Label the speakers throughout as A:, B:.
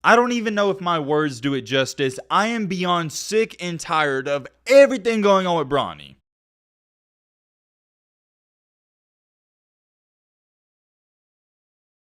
A: I don't even know if my words do it justice. I am beyond sick and tired of everything going on with Bronny.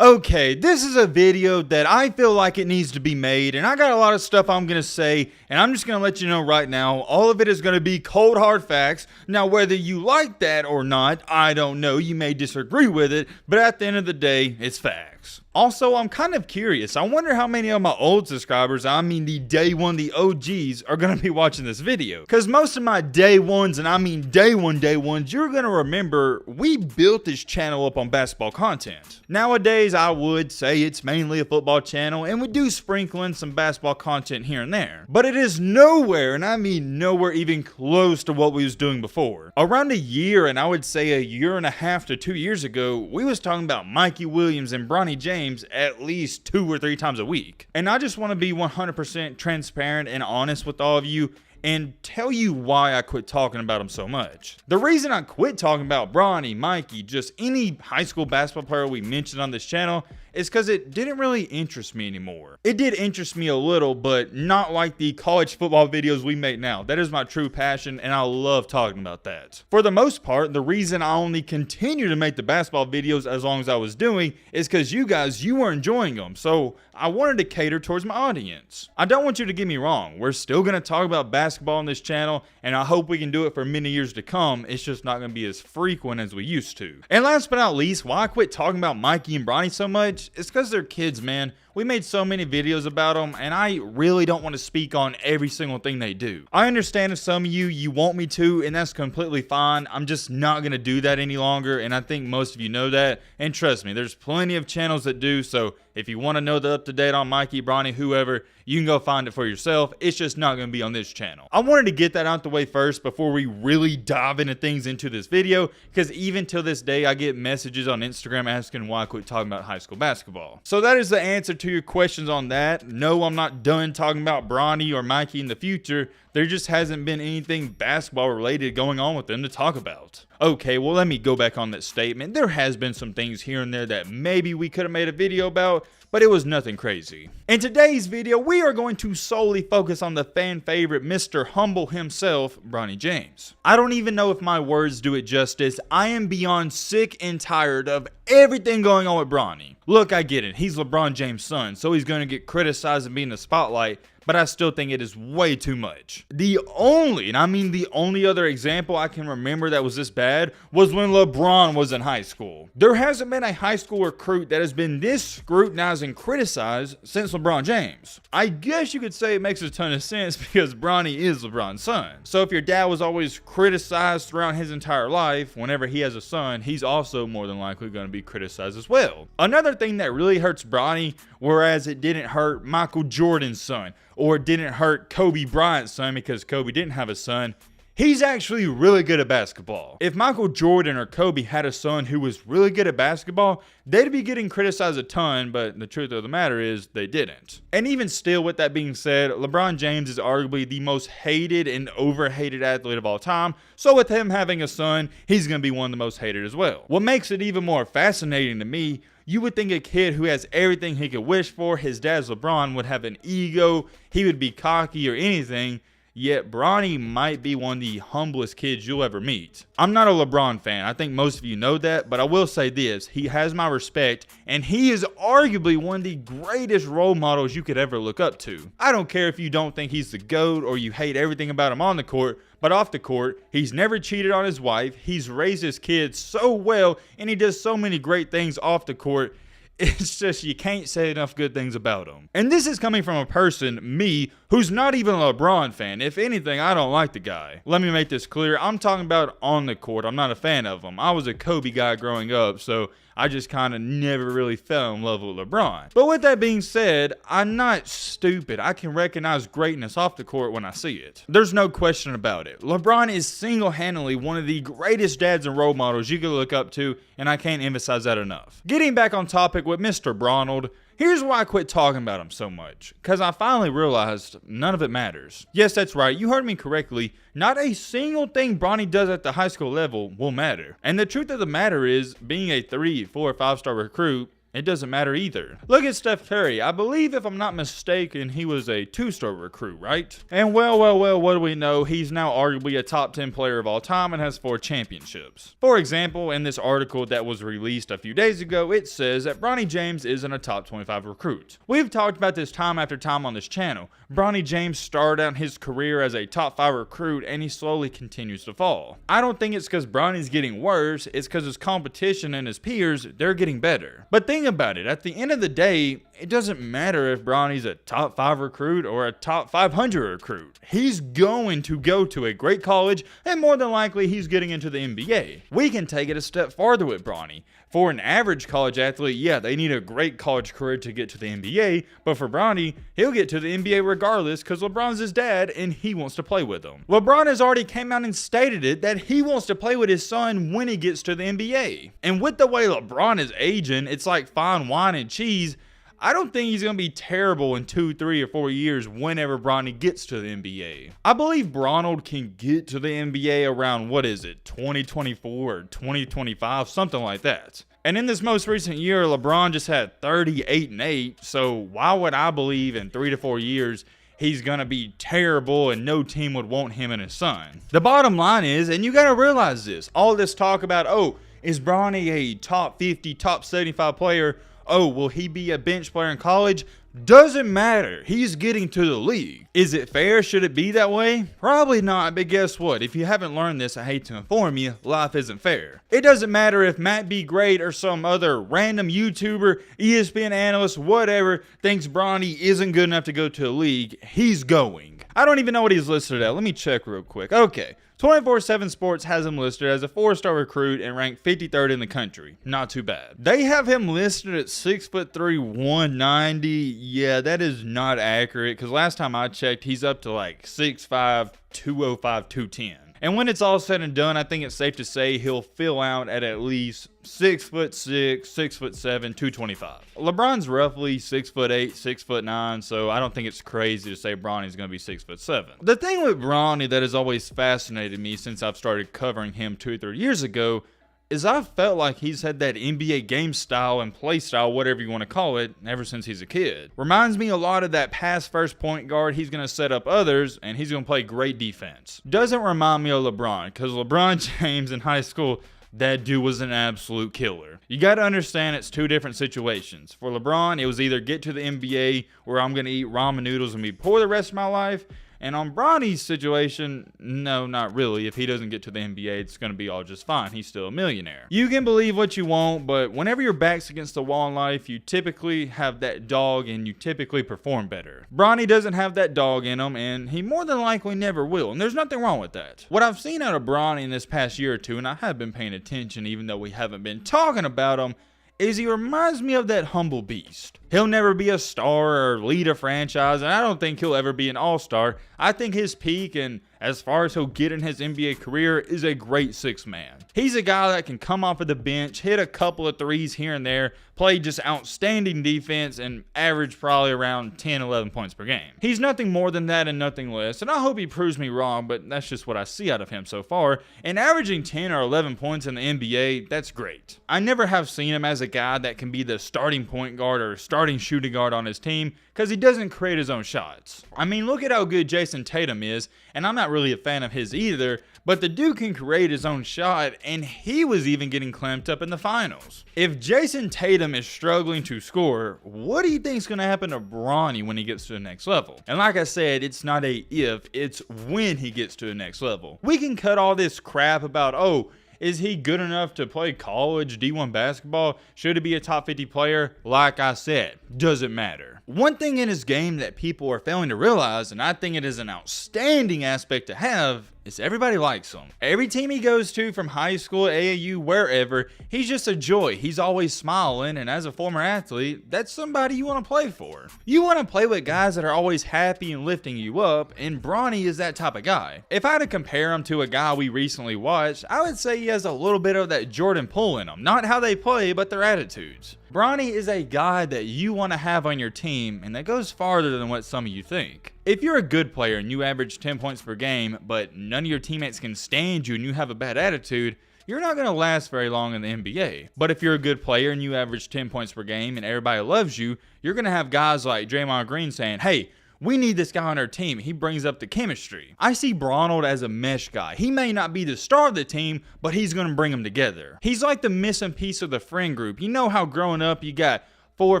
A: Okay, this is a video that I feel like it needs to be made, and I got a lot of stuff I'm going to say, and I'm just going to let you know right now, all of it is going to be cold hard facts. Now, whether you like that or not, I don't know, you may disagree with it, but at the end of the day, it's facts. Also, I'm kind of curious. I wonder how many of my old subscribers, I mean the day one, the OGs, are going to be watching this video. Because most of my day ones, and I mean day ones, you're going to remember we built this channel up on basketball content. Nowadays, I would say it's mainly a football channel, and we do sprinkle in some basketball content here and there. But it is nowhere, and I mean nowhere even close to what we was doing before. Around a year, and I would say a year and a half to 2 years ago, we was talking about Mikey Williams and Bronny James at least 2 or 3 times a week. And I just want to be 100% transparent and honest with all of you and tell you why I quit talking about them so much. The reason I quit talking about Bronny, Mikey, just any high school basketball player we mentioned on this channel is because it didn't really interest me anymore. It did interest me a little, but not like the college football videos we make now. That is my true passion, and I love talking about that. For the most part, the reason I only continue to make the basketball videos as long as I was doing is because you guys, you were enjoying them. So I wanted to cater towards my audience. I don't want you to get me wrong. We're still going to talk about basketball on this channel, and I hope we can do it for many years to come. It's just not going to be as frequent as we used to. And last but not least, why I quit talking about Mikey and Bronny so much, it's because they're kids, man. We made so many videos about them, and I really don't want to speak on every single thing they do. I understand if some of you want me to, and that's completely fine. I'm just not going to do that any longer, and I think most of you know that. And trust me, there's plenty of channels that do, so if you want to know the up-to-date on Mikey, Bronny, whoever, you can go find it for yourself. It's just not going to be on this channel. I wanted to get that out the way first before we really dive into things into this video, because even till this day, I get messages on Instagram asking why I quit talking about high school basketball. So that is the answer to your questions on that. No, I'm not done talking about Bronny or Mikey in the future. There just hasn't been anything basketball related going on with them to talk about. Okay, well, let me go back on that statement. There has been some things here and there that maybe we could have made a video about, but it was nothing crazy. In today's video, we are going to solely focus on the fan favorite Mr. Humble himself, Bronny James. I don't even know if my words do it justice. I am beyond sick and tired of everything going on with Bronny. Look, I get it. He's LeBron James' son, so he's going to get criticized and be in the spotlight, but I still think it is way too much. The only, and I mean the only other example I can remember that was this bad was when LeBron was in high school. There hasn't been a high school recruit that has been this scrutinized and criticized since LeBron James. I guess you could say it makes a ton of sense because Bronny is LeBron's son. So if your dad was always criticized throughout his entire life, whenever he has a son, he's also more than likely going to be criticized as well. Another thing that really hurts Bronny, whereas it didn't hurt Michael Jordan's son, or it didn't hurt Kobe Bryant's son because Kobe didn't have a son, he's actually really good at basketball. If Michael Jordan or Kobe had a son who was really good at basketball, they'd be getting criticized a ton, but the truth of the matter is they didn't. And even still, with that being said, LeBron James is arguably the most hated and overhated athlete of all time, so with him having a son, he's going to be one of the most hated as well. What makes it even more fascinating to me, you would think a kid who has everything he could wish for, his dad's LeBron, would have an ego, he would be cocky or anything, yet Bronny might be one of the humblest kids you'll ever meet. I'm not a LeBron fan, I think most of you know that, but I will say this, he has my respect, and he is arguably one of the greatest role models you could ever look up to. I don't care if you don't think he's the GOAT or you hate everything about him on the court, but off the court, he's never cheated on his wife, he's raised his kids so well, and he does so many great things off the court. It's just you can't say enough good things about him. And this is coming from a person, me, who's not even a LeBron fan. If anything, I don't like the guy. Let me make this clear. I'm talking about on the court. I'm not a fan of him. I was a Kobe guy growing up, so I just kind of never really fell in love with LeBron. But with that being said, I'm not stupid. I can recognize greatness off the court when I see it. There's no question about it. LeBron is single-handedly one of the greatest dads and role models you could look up to, and I can't emphasize that enough. Getting back on topic with Mr. Bronald, here's why I quit talking about him so much. Because I finally realized none of it matters. Yes, that's right. You heard me correctly. Not a single thing Bronny does at the high school level will matter. And the truth of the matter is, being a 3, 4, 5-star recruit, It doesn't matter either. Look at Steph Curry. I believe, if I'm not mistaken, he was a 2-star recruit, right? And well, what do we know? He's now arguably a top 10 player of all time and has 4 championships. For example, in this article that was released a few days ago, it says that Bronny James isn't a top 25 recruit. We've talked about this time after time on this channel. Bronny James started out his career as a top 5 recruit and he slowly continues to fall. I don't think it's because Bronny's getting worse, it's because his competition and his peers, they're getting better. But think about it, at the end of the day, it doesn't matter if Bronny's a top 5 recruit or a top 500 recruit. He's going to go to a great college and more than likely he's getting into the NBA. We can take it a step farther with Bronny. For an average college athlete, yeah, they need a great college career to get to the NBA, but for Bronny, he'll get to the NBA regardless because LeBron's his dad and he wants to play with him. LeBron has already came out and stated it that he wants to play with his son when he gets to the NBA. And with the way LeBron is aging, it's like fine wine and cheese. I don't think he's going to be terrible in 2, 3, or 4 years whenever Bronny gets to the NBA. I believe Bronald can get to the NBA around, 2024 or 2025, something like that. And in this most recent year, LeBron just had 38-8, so why would I believe in 3 to 4 years he's going to be terrible and no team would want him and his son? The bottom line is, and you got to realize this, all this talk about, oh, is Bronny a top 50, top 75 player? Oh, will he be a bench player in college? Doesn't matter. He's getting to the league. Is it fair? Should it be that way? Probably not, but guess what? If you haven't learned this, I hate to inform you, life isn't fair. It doesn't matter if Matt B. Great or some other random YouTuber, ESPN analyst, whatever, thinks Bronny isn't good enough to go to the league. He's going. I don't even know what he's listed at. Let me check real quick. Okay. 24/7 Sports has him listed as a 4-star recruit and ranked 53rd in the country. Not too bad. They have him listed at 6'3", 190. Yeah, that is not accurate because last time I checked, he's up to like 6'5", 205, 210. And when it's all said and done, I think it's safe to say he'll fill out at least 6'6", 6'7", 225. LeBron's roughly 6'8", 6'9", so I don't think it's crazy to say Bronny's going to be 6'7". The thing with Bronny that has always fascinated me since I've started covering him 2 or 3 years ago is I've felt like he's had that NBA game style and play style, whatever you want to call it, ever since he's a kid. Reminds me a lot of that pass first point guard. He's going to set up others, and he's going to play great defense. Doesn't remind me of LeBron, because LeBron James in high school, that dude was an absolute killer. You got to understand it's 2 different situations. For LeBron, it was either get to the NBA where I'm going to eat ramen noodles and be poor the rest of my life. And on Bronny's situation, no, not really. If he doesn't get to the NBA, it's going to be all just fine. He's still a millionaire. You can believe what you want, but whenever your back's against the wall in life, you typically have that dog and you typically perform better. Bronny doesn't have that dog in him, and he more than likely never will. And there's nothing wrong with that. What I've seen out of Bronny in this past year or two, and I have been paying attention even though we haven't been talking about him, is he reminds me of that humble beast. He'll never be a star or lead a franchise, and I don't think he'll ever be an all-star. I think his peak, and as far as he'll get in his NBA career, is a great 6-man. He's a guy that can come off of the bench, hit a couple of threes here and there, play just outstanding defense, and average probably around 10, 11 points per game. He's nothing more than that and nothing less, and I hope he proves me wrong, but that's just what I see out of him so far. And averaging 10 or 11 points in the NBA, that's great. I never have seen him as a guy that can be the starting point guard or starting shooting guard on his team, because he doesn't create his own shots. I mean, look at how good Jason Tatum is, and I'm not really a fan of his either, but the dude can create his own shot, and he was even getting clamped up in the finals. If Jason Tatum is struggling to score, what do you think is going to happen to Bronny when he gets to the next level? And like I said, it's not a if, it's when he gets to the next level. We can cut all this crap about, oh, is he good enough to play college D1 basketball? Should he be a top 50 player? Like I said, doesn't matter. One thing in his game that people are failing to realize, and I think it is an outstanding aspect to have, is everybody likes him. Every team he goes to, from high school, AAU, wherever, he's just a joy. He's always smiling, and as a former athlete, that's somebody you want to play for. You want to play with guys that are always happy and lifting you up, and Bronny is that type of guy. If I had to compare him to a guy we recently watched, I would say he has a little bit of that Jordan pull in him. Not how they play, but their attitudes. Bronny is a guy that you want to have on your team, and that goes farther than what some of you think. If you're a good player and you average 10 points per game, but none of your teammates can stand you and you have a bad attitude, you're not going to last very long in the NBA. But if you're a good player and you average 10 points per game and everybody loves you, you're going to have guys like Draymond Green saying, hey, we need this guy on our team. He brings up the chemistry. I see Bronny as a mesh guy. He may not be the star of the team, but he's going to bring them together. He's like the missing piece of the friend group. You know how growing up you got 4 or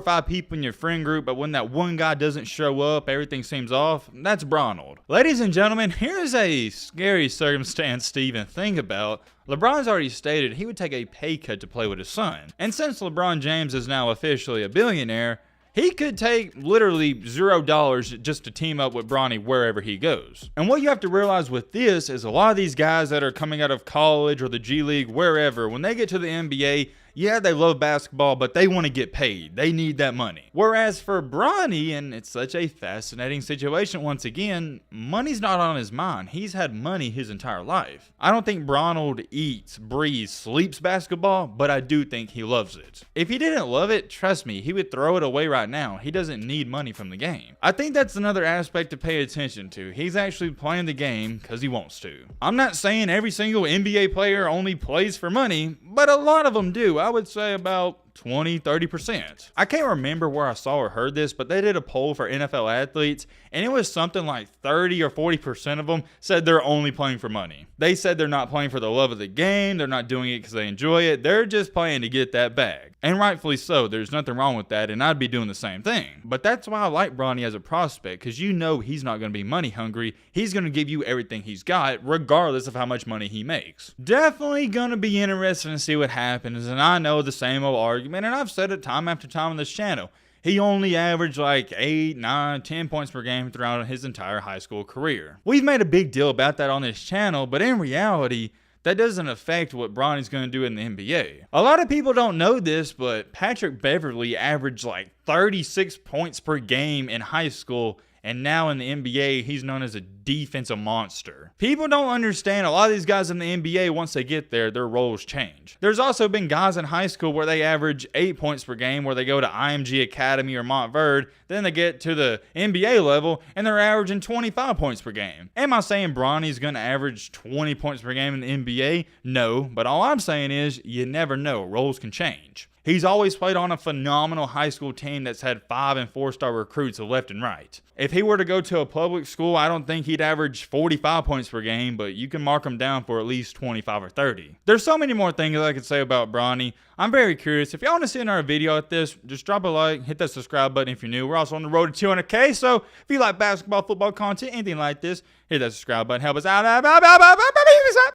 A: 5 people in your friend group, but when that one guy doesn't show up, everything seems off? That's Bronny. Ladies and gentlemen, here's a scary circumstance to even think about. LeBron's already stated he would take a pay cut to play with his son. And since LeBron James is now officially a billionaire, he could take literally $0 just to team up with Bronny wherever he goes. And what you have to realize with this is a lot of these guys that are coming out of college or the G League, wherever, when they get to the NBA, yeah, they love basketball, but they want to get paid. They need that money. Whereas for Bronny, and it's such a fascinating situation once again, money's not on his mind. He's had money his entire life. I don't think Bronny eats, breathes, sleeps basketball, but I do think he loves it. If he didn't love it, trust me, he would throw it away right now. He doesn't need money from the game. I think that's another aspect to pay attention to. He's actually playing the game because he wants to. I'm not saying every single NBA player only plays for money, but a lot of them do. I would say about 20-30%. I can't remember where I saw or heard this, but they did a poll for NFL athletes, and it was something like 30 or 40% of them said they're only playing for money. They said they're not playing for the love of the game, they're not doing it because they enjoy it, they're just playing to get that bag. And rightfully so, there's nothing wrong with that, and I'd be doing the same thing. But that's why I like Bronny as a prospect, because you know he's not going to be money hungry. He's going to give you everything he's got, regardless of how much money he makes. Definitely going to be interesting to see what happens, and I know the same old argument, and I've said it time after time on this channel. He only averaged like 8, 9, 10 points per game throughout his entire high school career. We've made a big deal about that on this channel, but in reality, that doesn't affect what Bronny's going to do in the NBA. A lot of people don't know this, but Patrick Beverley averaged like 36 points per game in high school, and now in the NBA, he's known as a defensive monster. People don't understand a lot of these guys in the NBA, once they get there, their roles change. There's also been guys in high school where they average 8 points per game, where they go to IMG Academy or Montverde, then they get to the NBA level, and they're averaging 25 points per game. Am I saying Bronny's going to average 20 points per game in the NBA? No, but all I'm saying is, you never know. Roles can change. He's always played on a phenomenal high school team that's had 5- and 4-star recruits left and right. If he were to go to a public school, I don't think he'd average 45 points per game, but you can mark him down for at least 25 or 30. There's so many more things I could say about Bronny. I'm very curious. If y'all want to see another video at this, just drop a like, hit that subscribe button if you're new. We're also on the road to 200K, so if you like basketball, football content, anything like this, hit that subscribe button. Help us out.